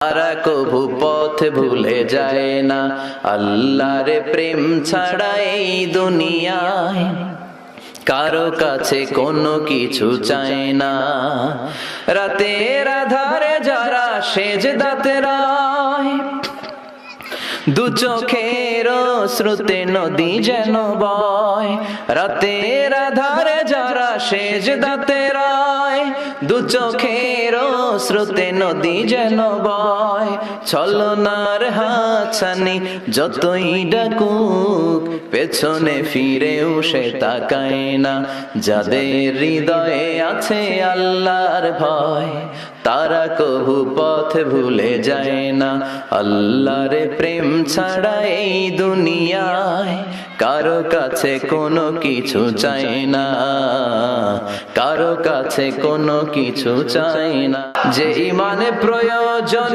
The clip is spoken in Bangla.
তারা কভু পথ ভুলে যায় না, আল্লাহর প্রেম ছাড়া এই দুনিয়ায় কারো কাছে কোনো কিছু চায় না। রাতের আধারে যারা সেজদাতে রয়, দু চোখের শ্রুতে নদী যেন বয়। রাতের আধারে যারা সেজদাতে রয়, দু চোখের শ্রুতে নদী যেন বয়। ছলনার হাতছানি যতই ডাকুক, পেছনে ফিরেও সে তাকায় না। যাদের হৃদয়ে আছে আল্লাহর ভয়, তারা কভু পথ ভুলে যায় না। আল্লাহর প্রেম ছাড়া এই দুনিয়ায় কারো কাছে কোনো কিছু চায় না, কারো কাছে কোনো কিছু চায় না। যে ইমানে প্রয়োজন